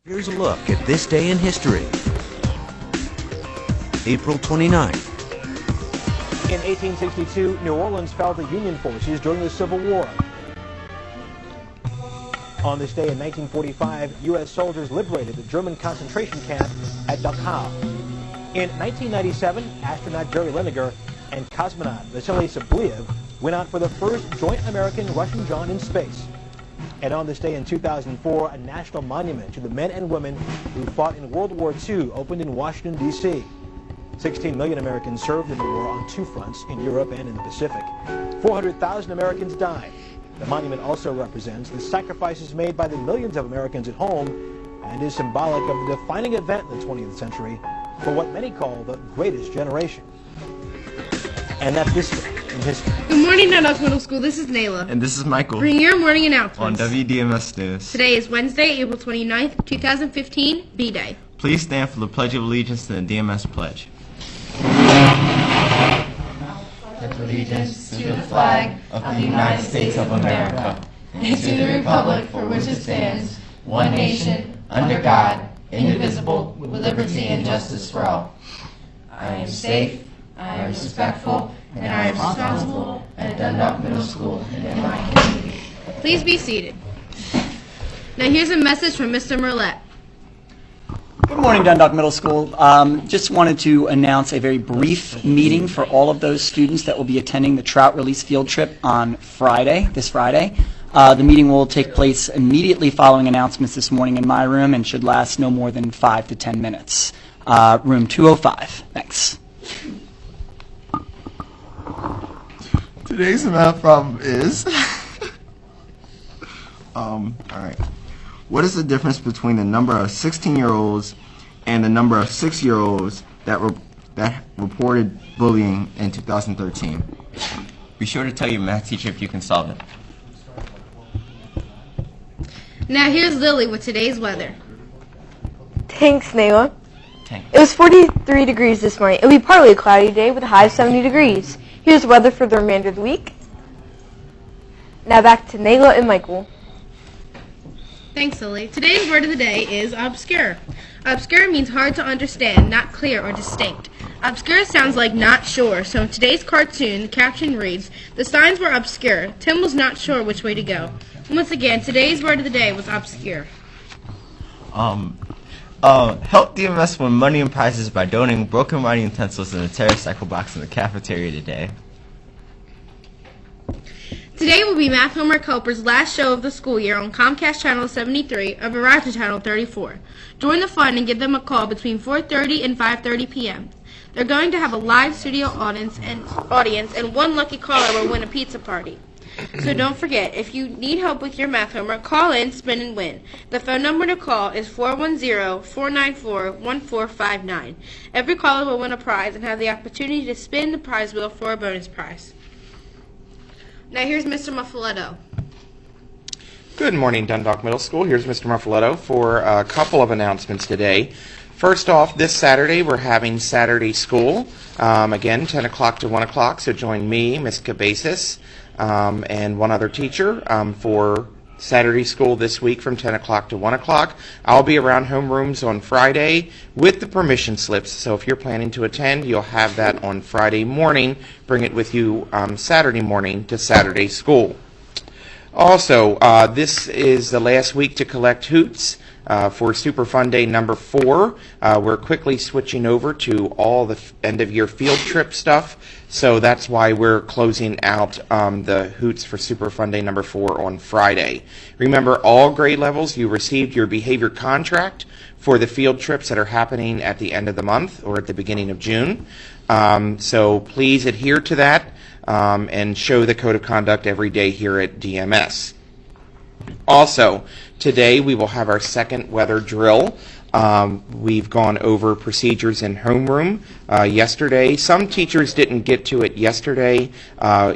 Here's a look at this day in history. April 29th. In 1862, New Orleans fell to Union forces during the Civil War. On this day in 1945, U.S. soldiers liberated the German concentration camp at Dachau. In 1997, astronaut Jerry Lineker and cosmonaut Vasily Sobolev went out for the first joint American-Russian jaunt in space. And on this day in 2004, a national monument to the men and women who fought in World War II opened in Washington, D.C. 16 million Americans served in the war on two fronts, in Europe and in the Pacific. 400,000 Americans died. The monument also represents the sacrifices made by the millions of Americans at home and is symbolic of the defining event in the 20th century for what many call the greatest generation. And that's this day in history. Good morning, Dundalk Middle School. This is Nayla. And this is Michael. Bringing your morning announcements. On WDMS News. Today is Wednesday, April 29th, 2015, B-Day. Please stand for the Pledge of Allegiance to the DMS Pledge. Pledge allegiance to the flag of the United States of America and to the republic for which it stands, one nation, under God, indivisible, with liberty and justice for all. I am safe, I am respectful, and I am responsible at Dundalk Middle School and in my community. Please be seated. Now here's a message from Mr. Merlette. Good morning, Dundalk Middle School. Just wanted to announce a very brief meeting for all of those students that will be attending the trout release field trip on this Friday. The meeting will take place immediately following announcements this morning in my room and should last no more than 5 to 10 minutes. Room 205. Thanks. Today's math problem is... all right. What is the difference between the number of 16-year-olds and the number of 6-year-olds that reported bullying in 2013? Be sure to tell your math teacher if you can solve it. Now here's Lily with today's weather. Thanks, Nayla. Thanks. It was 43 degrees this morning. It will be partly a cloudy day with a high of 70 degrees. Here's the weather for the remainder of the week. Now back to Nayla and Michael. Thanks, Lily. Today's word of the day is obscure. Obscure means hard to understand, not clear or distinct. Obscure sounds like not sure, so in today's cartoon, the caption reads, "The signs were obscure. Tim was not sure which way to go." Once again, today's word of the day was obscure. Help DMS win money and prizes by donating broken writing utensils in the TerraCycle box in the cafeteria today. Today will be Math Homework Helper's last show of the school year on Comcast Channel 73 or Verizon Channel 34. Join the fun and give them a call between 4:30 and 5:30 p.m. They're going to have a live studio audience and one lucky caller will win a pizza party. So don't forget, if you need help with your math homework, call in, spin, and win. The phone number to call is 410-494-1459. Every caller will win a prize and have the opportunity to spin the prize wheel for a bonus prize. Now here's Mr. Muffaletto. Good morning, Dundalk Middle School. Here's Mr. Muffaletto for a couple of announcements today. First off, this Saturday we're having Saturday school. Again, 10 o'clock to 1 o'clock, so join me, Ms. Cabezas, and one other teacher for Saturday school this week from 10 o'clock to 1 o'clock. I'll be around homerooms on Friday with the permission slips, so if you're planning to attend, you'll have that on Friday morning. Bring it with you Saturday morning to Saturday school. Also, this is the last week to collect hoots for Super Fun Day number 4. We're quickly switching over to all the end-of-year field trip stuff, so that's why we're closing out the hoots for Super Fun Day number 4 on Friday. Remember, all grade levels, you received your behavior contract for the field trips that are happening at the end of the month or at the beginning of June. So please adhere to that and show the code of conduct every day here at DMS. Also, today we will have our second weather drill. We've gone over procedures in homeroom yesterday. Some teachers didn't get to it yesterday.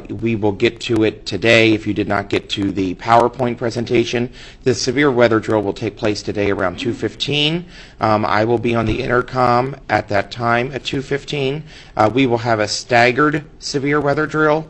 We will get to it today if you did not get to the PowerPoint presentation. The severe weather drill will take place today around 2:15. I will be on the intercom at that time at 2:15. We will have a staggered severe weather drill.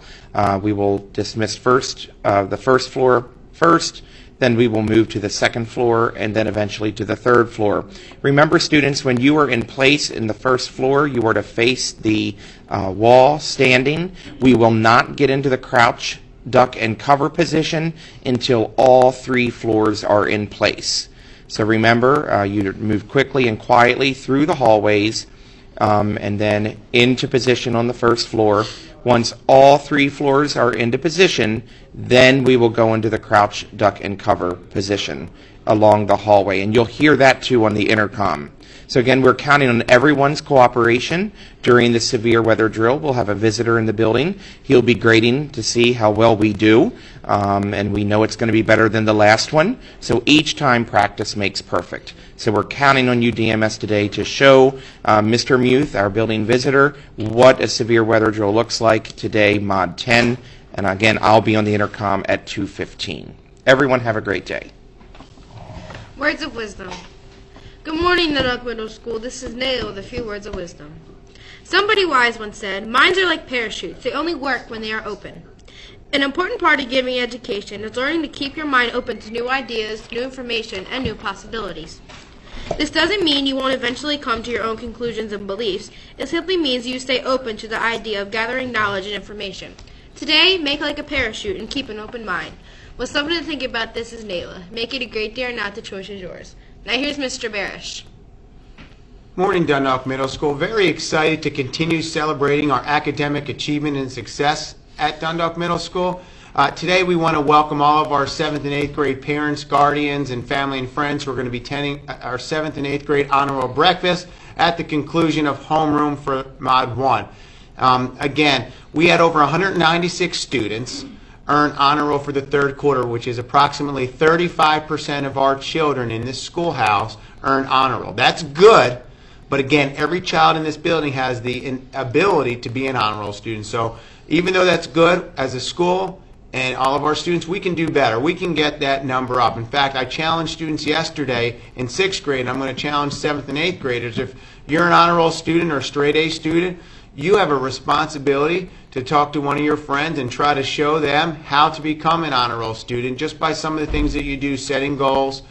We will dismiss the first floor first, then we will move to the second floor, and then eventually to the third floor. Remember, students, when you are in place in the first floor, you are to face the wall standing. We will not get into the crouch, duck, and cover position until all 3 floors are in place. So remember, you move quickly and quietly through the hallways and then into position on the first floor. Once all 3 floors are into position, then we will go into the crouch, duck, and cover position along the hallway. And you'll hear that too on the intercom. So again, we're counting on everyone's cooperation during the severe weather drill. We'll have a visitor in the building. He'll be grading to see how well we do, and we know it's going to be better than the last one. So each time, practice makes perfect. So we're counting on you, DMS, today to show Mr. Muth, our building visitor, what a severe weather drill looks like today, Mod 10. And again, I'll be on the intercom at 2:15. Everyone have a great day. Words of wisdom. Good morning, Dundalk Middle School. This is Nail with a few words of wisdom. Somebody wise once said, minds are like parachutes. They only work when they are open. An important part of giving education is learning to keep your mind open to new ideas, new information, and new possibilities. This doesn't mean you won't eventually come to your own conclusions and beliefs. It simply means you stay open to the idea of gathering knowledge and information. Today, make like a parachute and keep an open mind. With something to think about, this is Nayla. Make it a great day or not, the choice is yours. Now here's Mr. Barish. Morning, Dundalk Middle School. Very excited to continue celebrating our academic achievement and success at Dundalk Middle School. Today we want to welcome all of our 7th and 8th grade parents, guardians, and family and friends who are going to be attending our 7th and 8th grade honor roll breakfast at the conclusion of homeroom for Mod 1. Again, we had over 196 students earn honor roll for the third quarter, which is approximately 35% of our children in this schoolhouse earn honor roll. That's good, but again, every child in this building has the ability to be an honor roll student. So even though that's good, as a school and all of our students, we can do better. We can get that number up. In fact, I challenged students yesterday in 6th grade, and I'm going to challenge 7th and 8th graders. If you're an honor roll student or a straight A student, you have a responsibility to talk to one of your friends and try to show them how to become an honor roll student just by some of the things that you do, setting goals,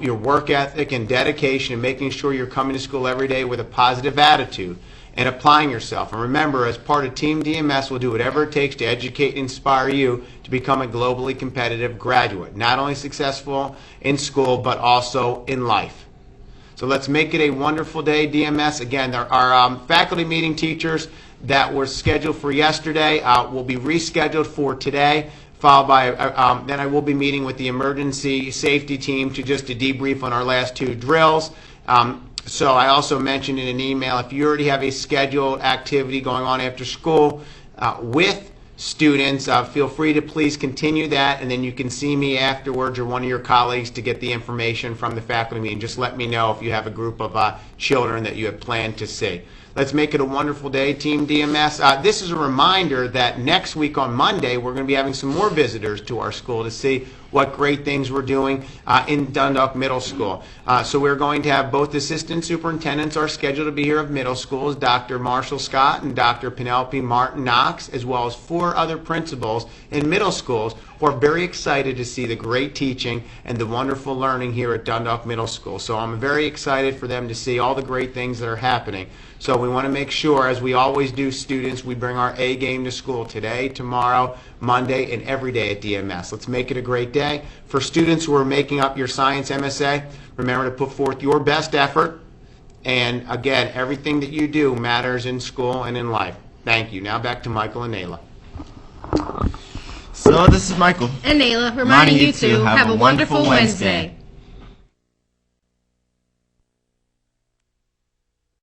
your work ethic and dedication, and making sure you're coming to school every day with a positive attitude and applying yourself. And remember, as part of Team DMS, we'll do whatever it takes to educate and inspire you to become a globally competitive graduate, not only successful in school, but also in life. So let's make it a wonderful day, DMS. Again, our faculty meeting teachers that were scheduled for yesterday will be rescheduled for today, followed by, then I will be meeting with the emergency safety team to debrief on our last 2 drills. So I also mentioned in an email, if you already have a scheduled activity going on after school with students, feel free to please continue that, and then you can see me afterwards or one of your colleagues to get the information from the faculty meeting. Just let me know if you have a group of children that you have planned to see. Let's make it a wonderful day, Team DMS. This is a reminder that next week on Monday, we're going to be having some more visitors to our school to see what great things we're doing in Dundalk Middle School. So we're going to have both assistant superintendents are scheduled to be here of middle schools, Dr. Marshall Scott and Dr. Penelope Martin Knox, as well as 4 other principals in middle schools who are very excited to see the great teaching and the wonderful learning here at Dundalk Middle School. So I'm very excited for them to see all the great things that are happening. So we want to make sure, as we always do, students, we bring our A game to school today, tomorrow, Monday, and every day at DMS. Let's make it a great day. For students who are making up your science MSA, remember to put forth your best effort. And again, everything that you do matters in school and in life. Thank you. Now back to Michael and Nayla. So this is Michael. And Nayla, reminding you to have a wonderful Wednesday.